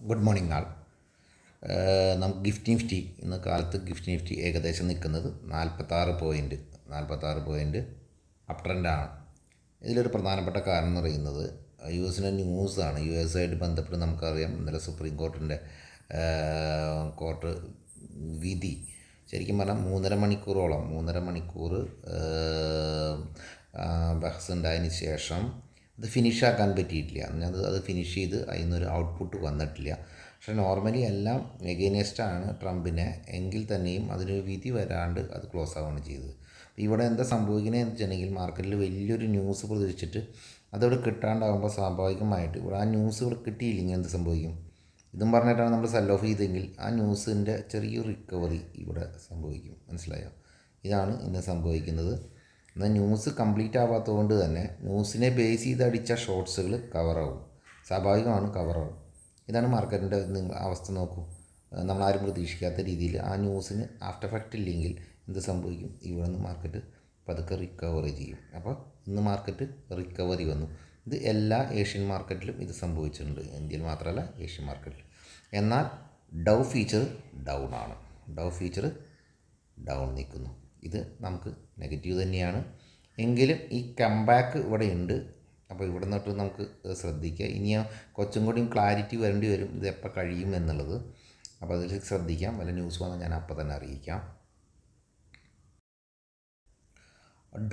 Good morning ആൾ. നമുക്ക് gift Nifty ഇന്ന് കാലത്ത് ഗിഫ്റ്റ് നിഫ്റ്റി ഏകദേശം നിൽക്കുന്നത് 46 പോയിൻറ്റ് അപ് ട്രെൻഡാണ്. ഇതിലൊരു പ്രധാനപ്പെട്ട കാരണം എന്ന് പറയുന്നത് യു എസിൻ്റെ ന്യൂസാണ്. യു എസ് ആയിട്ട് ബന്ധപ്പെട്ട് നമുക്കറിയാം, ഇന്നലെ സുപ്രീം കോർട്ടിൻ്റെ കോർട്ട് വിധി ശരിക്കും പറഞ്ഞാൽ 3.5 മണിക്കൂർ ബഹസ് ഉണ്ടായതിന് ശേഷം അത് ഫിനിഷാക്കാൻ പറ്റിയിട്ടില്ല. അത് ഫിനിഷ് ചെയ്ത് അതിൽ നിന്നൊരു ഔട്ട്പുട്ട് വന്നിട്ടില്ല. പക്ഷേ നോർമലി എല്ലാം എഗെയിൻസ്റ്റാണ് ട്രംപിനെ, എങ്കിൽ തന്നെയും അതിനൊരു വിധി വരാണ്ട് അത് ക്ലോസ് ആവുകയാണ് ചെയ്തത്. ഇവിടെ എന്താ സംഭവിക്കുന്നതെന്ന് വെച്ചിട്ടുണ്ടെങ്കിൽ, മാർക്കറ്റിൽ വലിയൊരു ന്യൂസ് പ്രതീക്ഷിച്ചിട്ട് അതവിടെ കിട്ടാണ്ടാകുമ്പോൾ സ്വാഭാവികമായിട്ട് ഇവിടെ ആ ന്യൂസ് ഇവിടെ കിട്ടിയില്ലെങ്കിൽ എന്ത് സംഭവിക്കും? ഇതും പറഞ്ഞിട്ടാണ് നമ്മൾ സെൽ ഓഫ് ചെയ്തെങ്കിൽ ആ ന്യൂസിൻ്റെ ചെറിയൊരു റിക്കവറി ഇവിടെ സംഭവിക്കും. മനസ്സിലായോ? ഇതാണ് ഇന്ന് സംഭവിക്കുന്നത്. എന്നാൽ ന്യൂസ് കംപ്ലീറ്റ് ആവാത്തതുകൊണ്ട് തന്നെ ന്യൂസിനെ ബേസ് ചെയ്ത് അടിച്ച ഷോർട്ട്സുകൾ കവറാവും. സ്വാഭാവികമാണ്, കവറാവും. ഇതാണ് മാർക്കറ്റിൻ്റെ അവസ്ഥ. നോക്കൂ, നമ്മളാരും പ്രതീക്ഷിക്കാത്ത രീതിയിൽ ആ ന്യൂസിന് ആഫ്റ്റർ എഫക്റ്റ് ഇല്ലെങ്കിൽ എന്ത് സംഭവിക്കും? ഇവിടെ നിന്ന് മാർക്കറ്റ് പതുക്കെ റിക്കവറി ചെയ്യും. അപ്പോൾ ഇന്ന് മാർക്കറ്റ് റിക്കവറി വന്നു. ഇത് എല്ലാ ഏഷ്യൻ മാർക്കറ്റിലും ഇത് സംഭവിച്ചിട്ടുണ്ട്, ഇന്ത്യയിൽ മാത്രമല്ല ഏഷ്യൻ മാർക്കറ്റിൽ. എന്നാൽ ഡൗ ഫീച്ചർ ഡൗൺ ആണ്. ഡൗ ഫീച്ചർ ഡൗൺ നിൽക്കുന്നു. ഇത് നമുക്ക് നെഗറ്റീവ് തന്നെയാണ്. എങ്കിലും ഈ കംബാക്ക് ഇവിടെ ഉണ്ട്. അപ്പോൾ ഇവിടെ നിന്നിട്ട് നമുക്ക് ശ്രദ്ധിക്കുക. ഇനിയോ കുറച്ചും കൂടിയും ക്ലാരിറ്റി വരേണ്ടി വരും, ഇത് എപ്പോൾ കഴിയും എന്നുള്ളത്. അപ്പോൾ അതിൽ ശ്രദ്ധിക്കാം. വല്ല ന്യൂസ് വന്നാൽ ഞാൻ അപ്പോൾ തന്നെ അറിയിക്കാം.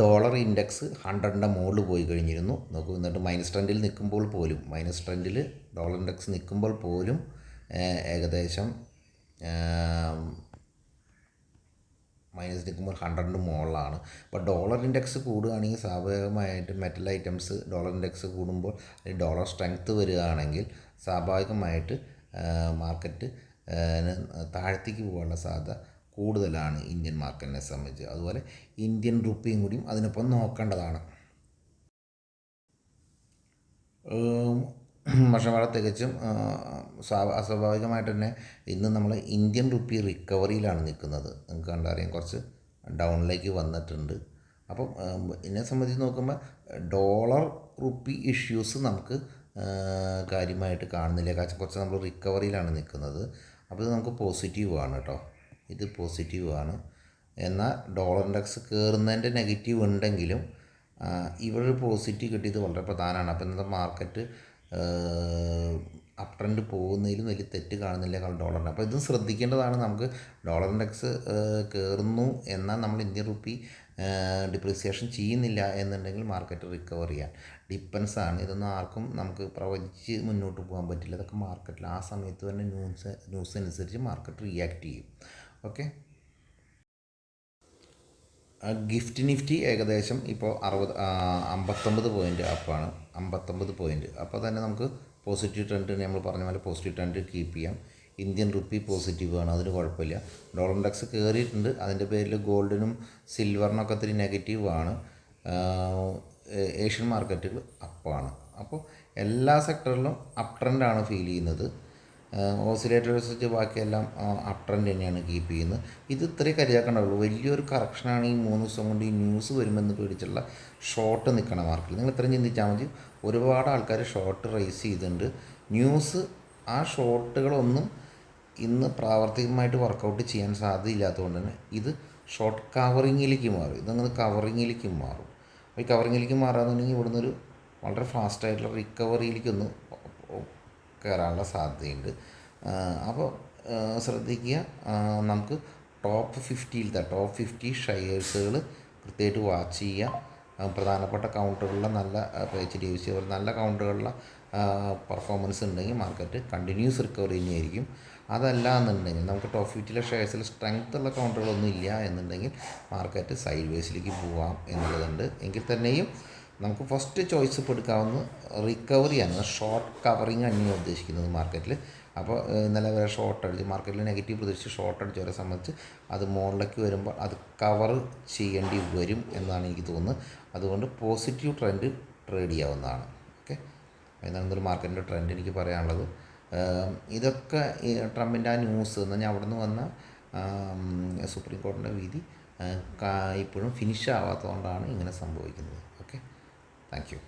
ഡോളർ ഇൻഡെക്സ് 100ൻ്റെ മുകളിൽ പോയി കഴിഞ്ഞിരുന്നു. നോക്കൂ, എന്നിട്ട് -10 നിൽക്കുമ്പോൾ പോലും, -10 ഡോളർ ഇൻഡെക്സ് നിൽക്കുമ്പോൾ പോലും ഏകദേശം മൈനസ് നിൽക്കുമ്പോൾ 100ൻ്റെ മുകളിലാണ്. അപ്പോൾ ഡോളർ ഇൻഡെക്സ് കൂടുകയാണെങ്കിൽ സ്വാഭാവികമായിട്ട് മെറ്റൽ ഐറ്റംസ് ഡോളർ ഇൻഡെക്സ് കൂടുമ്പോൾ ഡോളർ സ്ട്രെങ്ത്ത് വരികയാണെങ്കിൽ സ്വാഭാവികമായിട്ട് മാർക്കറ്റ് താഴത്തേക്ക് പോകാനുള്ള സാധ്യത കൂടുതലാണ് ഇന്ത്യൻ മാർക്കറ്റിനെ സംബന്ധിച്ച്. അതുപോലെ ഇന്ത്യൻ റുപ്പിയും കൂടിയും അതിനൊപ്പം നോക്കേണ്ടതാണ്. പക്ഷേ വളരെ തികച്ചും അസ്വാഭാവികമായിട്ട് തന്നെ ഇന്ന് നമ്മൾ ഇന്ത്യൻ റുപ്പി റിക്കവറിയിലാണ് നിൽക്കുന്നത്. നിങ്ങൾക്ക് കണ്ടറിയാം, കുറച്ച് ഡൗണിലേക്ക് വന്നിട്ടുണ്ട്. അപ്പം എന്നെ സംബന്ധിച്ച് നോക്കുമ്പോൾ ഡോളർ റുപ്പി ഇഷ്യൂസ് നമുക്ക് കാര്യമായിട്ട് കാണുന്നില്ല. കുറച്ച് നമ്മൾ റിക്കവറിയിലാണ് നിൽക്കുന്നത്. അപ്പോൾ ഇത് നമുക്ക് പോസിറ്റീവാണ് കേട്ടോ. ഇത് പോസിറ്റീവാണ്. എന്നാൽ ഡോളർ ഇൻഡെക്സ് കയറുന്നതിൻ്റെ നെഗറ്റീവ് ഉണ്ടെങ്കിലും ഇവിടെ ഒരു പോസിറ്റീവ് കിട്ടിയത് വളരെ പ്രധാനമാണ്. അപ്പോൾ ഇന്നത്തെ മാർക്കറ്റ് അപ് ട്രെൻഡ് പോകുന്നതിലും വലിയ തെറ്റ് കാണുന്നില്ല ഡോളറിന്. അപ്പോൾ ഇതും ശ്രദ്ധിക്കേണ്ടതാണ്. നമുക്ക് ഡോളർ ഇൻഡെക്സ് കയറുന്നു എന്നാൽ നമ്മൾ ഇന്ത്യൻ റുപ്പി ഡിപ്രിസിയേഷൻ ചെയ്യുന്നില്ല എന്നുണ്ടെങ്കിൽ മാർക്കറ്റ് റിക്കവർ ചെയ്യാൻ ഡിപ്പെൻസാണ്. ഇതൊന്നും ആർക്കും നമുക്ക് പ്രവചിച്ച് മുന്നോട്ട് പോകാൻ പറ്റില്ല. ഇതൊക്കെ മാർക്കറ്റിൽ ആ സമയത്ത് തന്നെ ന്യൂസ് അനുസരിച്ച് മാർക്കറ്റ് റിയാക്ട് ചെയ്യും. ഓക്കെ. ഗിഫ്റ്റ് നിഫ്റ്റി ഏകദേശം ഇപ്പോൾ 59 പോയിൻറ്റ് അപ്പാണ്. 59 പോയിൻറ്റ്. അപ്പോൾ തന്നെ നമുക്ക് പോസിറ്റീവ് ട്രെൻഡ്, നമ്മൾ പറഞ്ഞ പോലെ പോസിറ്റീവ് ട്രെൻഡ് കീപ്പ് ചെയ്യാം. ഇന്ത്യൻ റുപ്പി പോസിറ്റീവാണ്, അതിന് കുഴപ്പമില്ല. ഡോളർ ഇൻഡെക്സ് കയറിയിട്ടുണ്ട്, അതിൻ്റെ പേരിൽ ഗോൾഡിനും സിൽവറിനൊക്കെ ഒത്തിരി നെഗറ്റീവാണ്. ഏഷ്യൻ മാർക്കറ്റുകൾ അപ്പാണ്. അപ്പോൾ എല്ലാ സെക്ടറിലും അപ് ട്രെൻഡാണ് ഫീൽ ചെയ്യുന്നത്. ഓസിലേറ്റേഴ്സ് വെച്ച് ബാക്കിയെല്ലാം അപ് ട്രെൻഡ് തന്നെയാണ് കീപ്പ് ചെയ്യുന്നത്. ഇത് ഇത്രയും കരുതാക്കണ്ടുള്ളൂ. വലിയൊരു കറക്ഷനാണ് ഈ 3 ദിവസം കൊണ്ട് ഈ ന്യൂസ് വരുമെന്ന് പേടിച്ചുള്ള ഷോർട്ട് നിൽക്കണം മാർക്കറ്റിൽ. നിങ്ങൾ ഇത്രയും ചിന്തിച്ചാൽ മതി. ഒരുപാട് ആൾക്കാർ ഷോർട്ട് റൈസ് ചെയ്തിട്ടുണ്ട്. ന്യൂസ് ആ ഷോർട്ടുകളൊന്നും ഇന്ന് പ്രാവർത്തികമായിട്ട് വർക്കൗട്ട് ചെയ്യാൻ സാധ്യതയില്ലാത്തതുകൊണ്ട് തന്നെ ഇത് ഷോർട്ട് കവറിങ്ങിലേക്ക് മാറും. ഇതങ്ങനെ കവറിങ്ങിലേക്ക് മാറും. അപ്പോൾ ഈ കവറിങ്ങിലേക്ക് മാറാന്നുണ്ടെങ്കിൽ ഇവിടുന്ന് ഒരു വളരെ ഫാസ്റ്റായിട്ടുള്ള റിക്കവറിയിലേക്കൊന്ന് കയറാനുള്ള സാധ്യതയുണ്ട്. അപ്പോൾ ശ്രദ്ധിക്കുക. നമുക്ക് ടോപ്പ് 50 ഷെയർസുകൾ കൃത്യമായിട്ട് വാച്ച് ചെയ്യുക. പ്രധാനപ്പെട്ട കൗണ്ടറുകളിലെ നല്ല HDFC നല്ല കൗണ്ടറുകളിലെ പെർഫോമൻസ് ഉണ്ടെങ്കിൽ മാർക്കറ്റ് കണ്ടിന്യൂസ് റിക്കവറി തന്നെയായിരിക്കും. അതല്ല എന്നുണ്ടെങ്കിൽ നമുക്ക് ടോപ്പ് 50 ഷെയർസിൽ സ്ട്രെങ്ത് ഉള്ള കൗണ്ടറുകളൊന്നും ഇല്ല എന്നുണ്ടെങ്കിൽ മാർക്കറ്റ് സൈഡ് വേസിലേക്ക് പോവാം എന്നുള്ളതുണ്ട്. എങ്കിൽ തന്നെയും നമുക്ക് ഫസ്റ്റ് ചോയ്സ് ഇപ്പോൾ എടുക്കാവുന്ന റിക്കവറിയാണ്. ഷോർട്ട് കവറിങ് തന്നെയാണ് ഉദ്ദേശിക്കുന്നത് മാർക്കറ്റിൽ. അപ്പോൾ ഇന്നലെ വരെ ഷോർട്ട് അടിച്ച് മാർക്കറ്റിൽ നെഗറ്റീവ് പ്രതീക്ഷിച്ച് ഷോർട്ട് അടിച്ചവരെ സംബന്ധിച്ച് അത് മുകളിലേക്ക് വരുമ്പോൾ അത് കവർ ചെയ്യേണ്ടി വരും എന്നാണ് എനിക്ക് തോന്നുന്നത്. അതുകൊണ്ട് പോസിറ്റീവ് ട്രെൻഡ് ട്രേഡ് ചെയ്യാവുന്നതാണ്. ഓക്കെ. എന്നാണ് ഒരു മാർക്കറ്റിൻ്റെ ട്രെൻഡ് എനിക്ക് പറയാനുള്ളത്. ഇതൊക്കെ ട്രംപിൻ്റെ ആ ന്യൂസ് എന്ന് പറഞ്ഞാൽ അവിടെ നിന്ന് വന്ന സുപ്രീം കോടതിയുടെ വിധി ഇപ്പോഴും ഫിനിഷ് ആവാത്തതുകൊണ്ടാണ് ഇങ്ങനെ സംഭവിക്കുന്നത്. ഓക്കെ. Thank you.